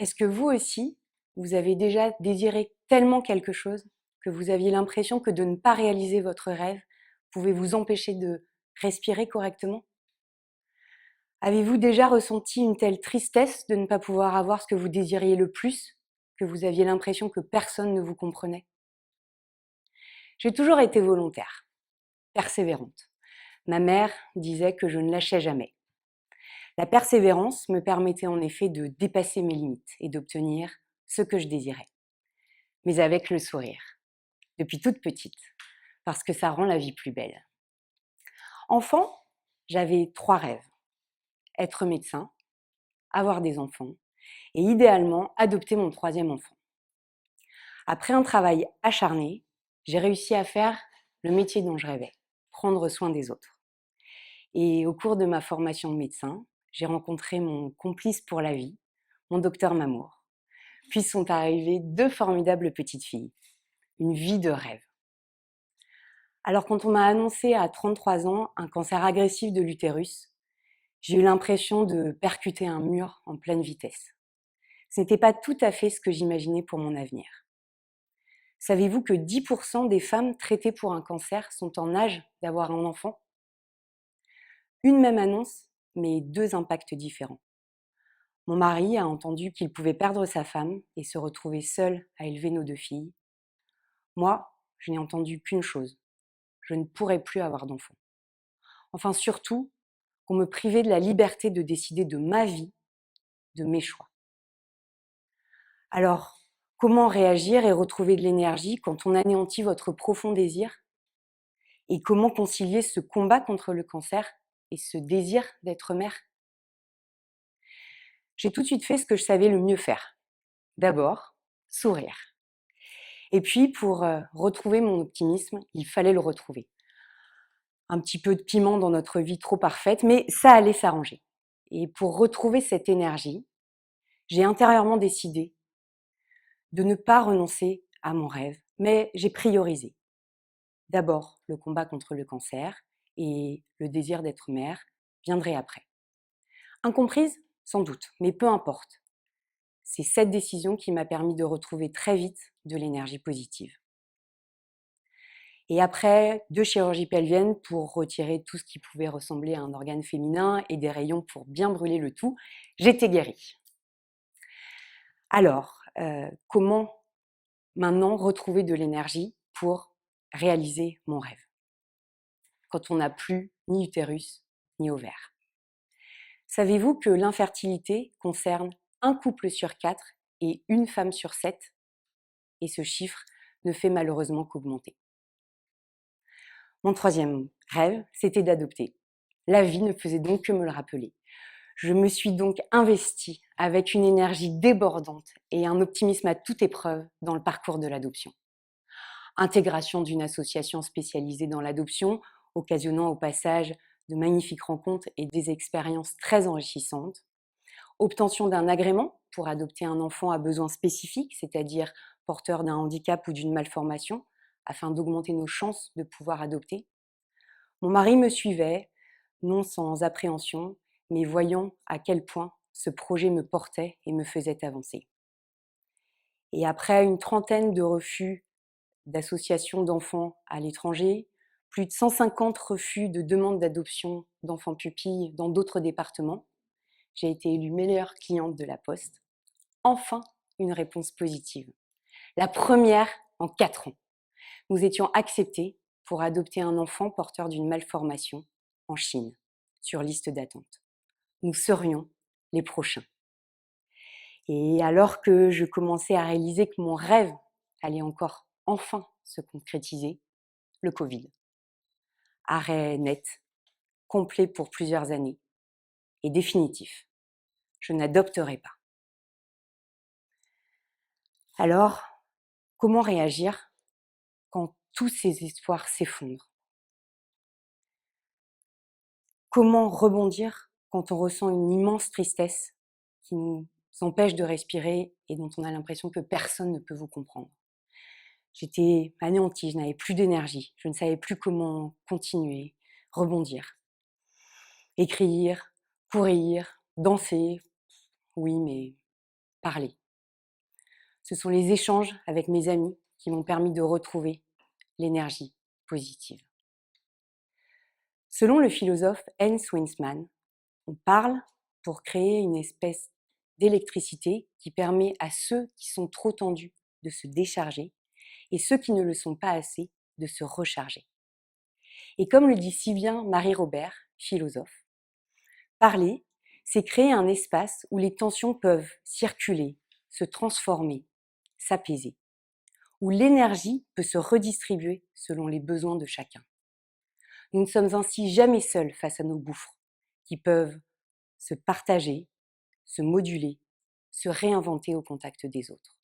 Est-ce que vous aussi, vous avez déjà désiré tellement quelque chose que vous aviez l'impression que de ne pas réaliser votre rêve pouvait vous empêcher de respirer correctement? Avez-vous déjà ressenti une telle tristesse de ne pas pouvoir avoir ce que vous désiriez le plus, que vous aviez l'impression que personne ne vous comprenait? J'ai toujours été volontaire, persévérante. Ma mère disait que je ne lâchais jamais. La persévérance me permettait en effet de dépasser mes limites et d'obtenir ce que je désirais, mais avec le sourire, depuis toute petite, parce que ça rend la vie plus belle. Enfant, j'avais 3 rêves: être médecin, avoir des enfants et idéalement adopter mon 3e enfant. Après un travail acharné, j'ai réussi à faire le métier dont je rêvais, prendre soin des autres. Et au cours de ma formation de médecin, j'ai rencontré mon complice pour la vie, mon docteur Mamour. Puis sont arrivées 2 formidables petites filles, une vie de rêve. Alors quand on m'a annoncé à 33 ans un cancer agressif de l'utérus, j'ai eu l'impression de percuter un mur en pleine vitesse. Ce n'était pas tout à fait ce que j'imaginais pour mon avenir. Savez-vous que 10% des femmes traitées pour un cancer sont en âge d'avoir un enfant? Une même annonce, mais 2 impacts différents. Mon mari a entendu qu'il pouvait perdre sa femme et se retrouver seul à élever nos 2 filles. Moi, je n'ai entendu qu'une chose: je ne pourrai plus avoir d'enfant. Enfin surtout, qu'on me privait de la liberté de décider de ma vie, de mes choix. Alors, comment réagir et retrouver de l'énergie quand on anéantit votre profond désir? Et comment concilier ce combat contre le cancer et ce désir d'être mère? J'ai tout de suite fait ce que je savais le mieux faire. D'abord, sourire. Et puis, pour retrouver mon optimisme, il fallait le retrouver. Un petit peu de piment dans notre vie trop parfaite, mais ça allait s'arranger. Et pour retrouver cette énergie, j'ai intérieurement décidé de ne pas renoncer à mon rêve, mais j'ai priorisé. D'abord, le combat contre le cancer et le désir d'être mère viendrait après. Incomprise? Sans doute, mais peu importe. C'est cette décision qui m'a permis de retrouver très vite de l'énergie positive. Et après 2 chirurgies pelviennes pour retirer tout ce qui pouvait ressembler à un organe féminin et des rayons pour bien brûler le tout, j'étais guérie. Alors, comment maintenant retrouver de l'énergie pour réaliser mon rêve? Quand on n'a plus ni utérus ni ovaire. Savez-vous que l'infertilité concerne un couple sur 4 et une femme sur 7? Et ce chiffre ne fait malheureusement qu'augmenter. Mon 3e rêve, c'était d'adopter. La vie ne faisait donc que me le rappeler. Je me suis donc investie avec une énergie débordante et un optimisme à toute épreuve dans le parcours de l'adoption. Intégration d'une association spécialisée dans l'adoption, occasionnant au passage de magnifiques rencontres et des expériences très enrichissantes. Obtention d'un agrément pour adopter un enfant à besoins spécifiques, c'est-à-dire porteur d'un handicap ou d'une malformation, afin d'augmenter nos chances de pouvoir adopter. Mon mari me suivait, non sans appréhension, mais voyant à quel point ce projet me portait et me faisait avancer. Et après une trentaine de refus d'associations d'enfants à l'étranger, plus de 150 refus de demandes d'adoption d'enfants pupilles dans d'autres départements, j'ai été élue meilleure cliente de la Poste. Enfin, une réponse positive. La première en 4 ans. Nous étions acceptés pour adopter un enfant porteur d'une malformation en Chine, sur liste d'attente. Nous serions les prochains. Et alors que je commençais à réaliser que mon rêve allait encore enfin se concrétiser, le Covid. Arrêt net, complet pour plusieurs années et définitif. Je n'adopterai pas. Alors, comment réagir quand tous ces espoirs s'effondrent? Comment rebondir quand on ressent une immense tristesse qui nous empêche de respirer et dont on a l'impression que personne ne peut vous comprendre? J'étais anéantie, je n'avais plus d'énergie, je ne savais plus comment continuer, rebondir. Écrire, courir, danser, oui, mais parler. Ce sont les échanges avec mes amis qui m'ont permis de retrouver l'énergie positive. Selon le philosophe Hans Winsman, on parle pour créer une espèce d'électricité qui permet à ceux qui sont trop tendus de se décharger et ceux qui ne le sont pas assez de se recharger. Et comme le dit si bien Marie-Robert, philosophe, parler, c'est créer un espace où les tensions peuvent circuler, se transformer, s'apaiser, où l'énergie peut se redistribuer selon les besoins de chacun. Nous ne sommes ainsi jamais seuls face à nos gouffres, qui peuvent se partager, se moduler, se réinventer au contact des autres.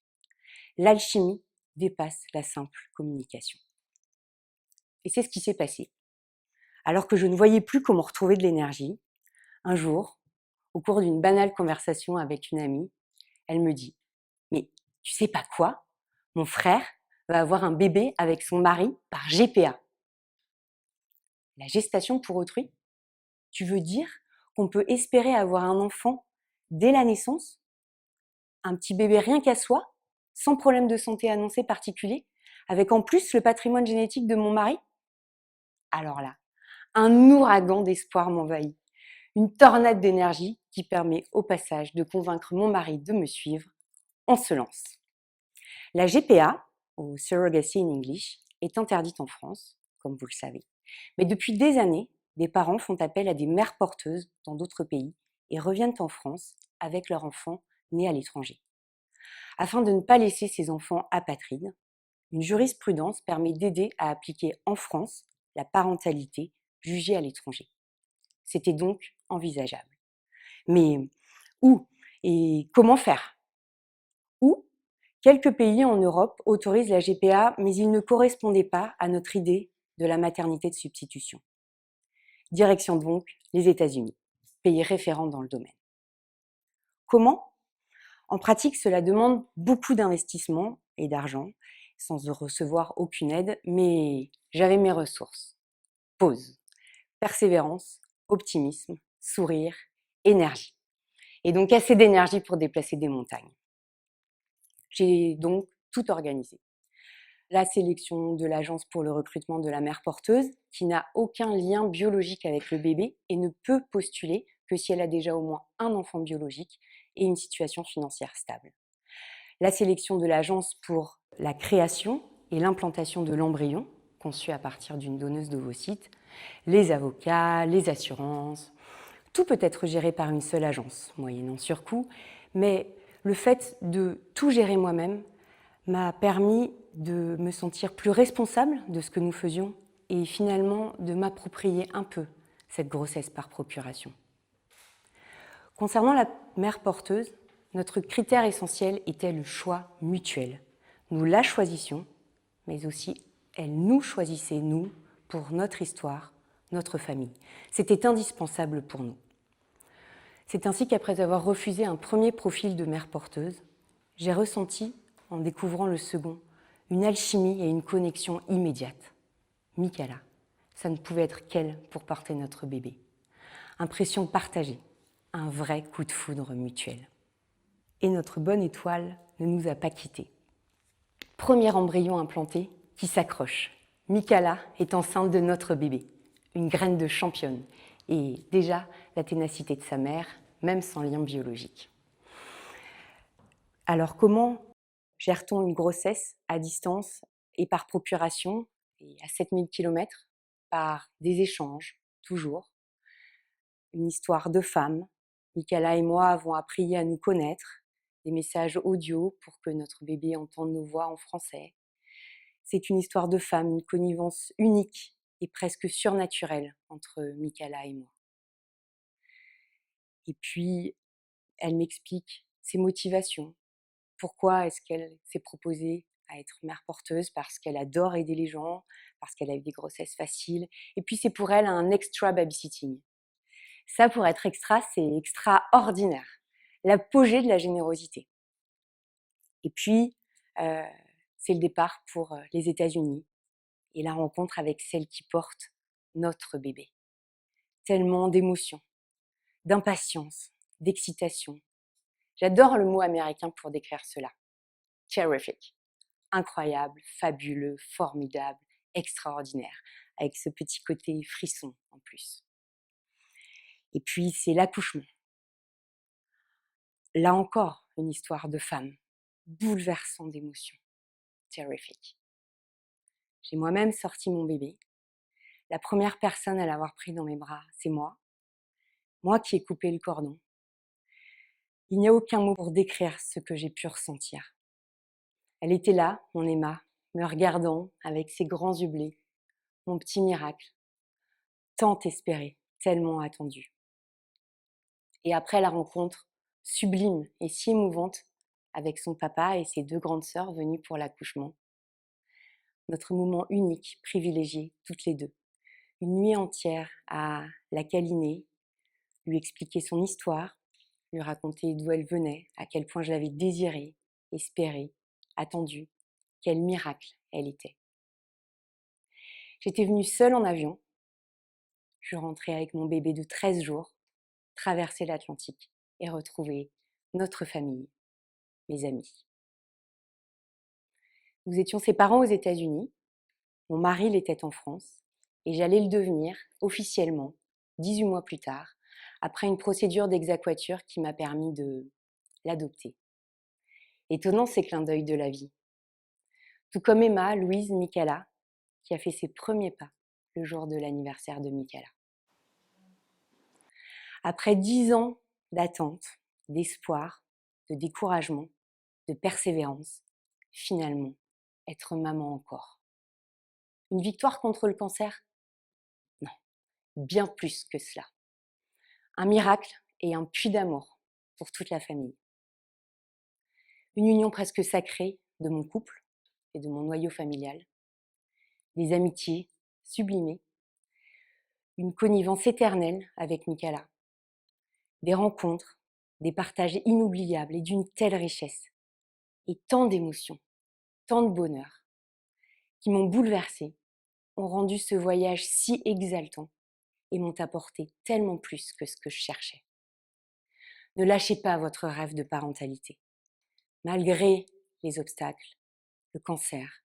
L'alchimie dépasse la simple communication. Et c'est ce qui s'est passé. Alors que je ne voyais plus comment retrouver de l'énergie, un jour, au cours d'une banale conversation avec une amie, elle me dit « Mais tu sais pas quoi ? Mon frère va avoir un bébé avec son mari par GPA. » La gestation pour autrui ? Tu veux dire qu'on peut espérer avoir un enfant dès la naissance ? Un petit bébé rien qu'à soi, sans problème de santé annoncé particulier, avec en plus le patrimoine génétique de mon mari ? Alors là, un ouragan d'espoir m'envahit, une tornade d'énergie qui permet au passage de convaincre mon mari de me suivre. On se lance. La GPA, ou Surrogacy in English, est interdite en France, comme vous le savez. Mais depuis des années, des parents font appel à des mères porteuses dans d'autres pays et reviennent en France avec leur enfant né à l'étranger. Afin de ne pas laisser ces enfants apatrides, une jurisprudence permet d'aider à appliquer en France la parentalité jugée à l'étranger. C'était donc envisageable. Mais où et comment faire ? Où ? Quelques pays en Europe autorisent la GPA, mais ils ne correspondaient pas à notre idée de la maternité de substitution. Direction donc les États-Unis, pays référent dans le domaine. Comment ? En pratique, cela demande beaucoup d'investissement et d'argent, sans recevoir aucune aide, mais j'avais mes ressources. Pause, persévérance, optimisme, sourire, énergie. Et donc assez d'énergie pour déplacer des montagnes. J'ai donc tout organisé. La sélection de l'agence pour le recrutement de la mère porteuse, qui n'a aucun lien biologique avec le bébé et ne peut postuler que si elle a déjà au moins un enfant biologique et une situation financière stable. La sélection de l'agence pour la création et l'implantation de l'embryon, conçu à partir d'une donneuse d'ovocytes, les avocats, les assurances. Tout peut être géré par une seule agence, moyennant surcoût, mais le fait de tout gérer moi-même m'a permis de me sentir plus responsable de ce que nous faisions et finalement de m'approprier un peu cette grossesse par procuration. Concernant la mère porteuse, notre critère essentiel était le choix mutuel. Nous la choisissions, mais aussi elle nous choisissait, nous, pour notre histoire, notre famille. C'était indispensable pour nous. C'est ainsi qu'après avoir refusé un premier profil de mère porteuse, j'ai ressenti, en découvrant le second, une alchimie et une connexion immédiate. Michala, ça ne pouvait être qu'elle pour porter notre bébé. Impression partagée, un vrai coup de foudre mutuel. Et notre bonne étoile ne nous a pas quittés. Premier embryon implanté qui s'accroche. Michala est enceinte de notre bébé, une graine de championne, et déjà la ténacité de sa mère, même sans lien biologique. Alors comment gère-t-on une grossesse à distance et par procuration, et à 7000 km, par des échanges, toujours. Une histoire de femmes. Michala et moi avons appris à nous connaître, des messages audio pour que notre bébé entende nos voix en français. C'est une histoire de femmes, une connivence unique et presque surnaturelle entre Michala et moi. Et puis, elle m'explique ses motivations. Pourquoi est-ce qu'elle s'est proposée à être mère porteuse ? Parce qu'elle adore aider les gens, parce qu'elle a eu des grossesses faciles. Et puis c'est pour elle un extra babysitting. Ça, pour être extra, c'est extraordinaire. L'apogée de la générosité. Et puis, c'est le départ pour les États-Unis et la rencontre avec celle qui porte notre bébé. Tellement d'émotions, d'impatience, d'excitation. J'adore le mot américain pour décrire cela. Terrific. Incroyable, fabuleux, formidable, extraordinaire, avec ce petit côté frisson en plus. Et puis, c'est l'accouchement. Là encore, une histoire de femme, bouleversante d'émotions. Terrific. J'ai moi-même sorti mon bébé. La première personne à l'avoir pris dans mes bras, c'est moi. Moi qui ai coupé le cordon. Il n'y a aucun mot pour décrire ce que j'ai pu ressentir. Elle était là, mon Emma, me regardant avec ses grands yeux bleus. Mon petit miracle, tant espéré, tellement attendu. Et après la rencontre sublime et si émouvante avec son papa et ses 2 grandes sœurs venues pour l'accouchement, notre moment unique, privilégié, toutes les 2. Une nuit entière à la câliner, lui expliquer son histoire, lui raconter d'où elle venait, à quel point je l'avais désirée, espérée, attendue, quel miracle elle était. J'étais venue seule en avion. Je rentrais avec mon bébé de 13 jours, traverser l'Atlantique et retrouver notre famille, mes amis. Nous étions ses parents aux États-Unis, mon mari l'était en France, et j'allais le devenir officiellement 18 mois plus tard, après une procédure d'exaquature qui m'a permis de l'adopter. Étonnant ces clins d'œil de la vie. Tout comme Emma, Louise, Michaela, qui a fait ses premiers pas le jour de l'anniversaire de Michaela. Après 10 ans d'attente, d'espoir, de découragement, de persévérance, finalement, être maman encore. Une victoire contre le cancer? Non, bien plus que cela. Un miracle et un puits d'amour pour toute la famille. Une union presque sacrée de mon couple et de mon noyau familial. Des amitiés sublimées. Une connivence éternelle avec Michaela. Des rencontres, des partages inoubliables et d'une telle richesse. Et tant d'émotions, tant de bonheur, qui m'ont bouleversée, ont rendu ce voyage si exaltant et m'ont apporté tellement plus que ce que je cherchais. Ne lâchez pas votre rêve de parentalité, malgré les obstacles, le cancer,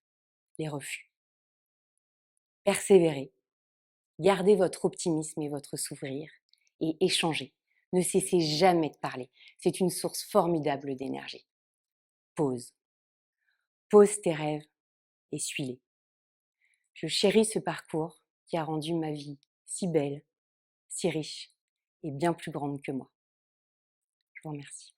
les refus. Persévérez, gardez votre optimisme et votre sourire et échangez. Ne cessez jamais de parler, c'est une source formidable d'énergie. Pose. Pose tes rêves et suis-les. Je chéris ce parcours qui a rendu ma vie si belle, si riche et bien plus grande que moi. Je vous remercie.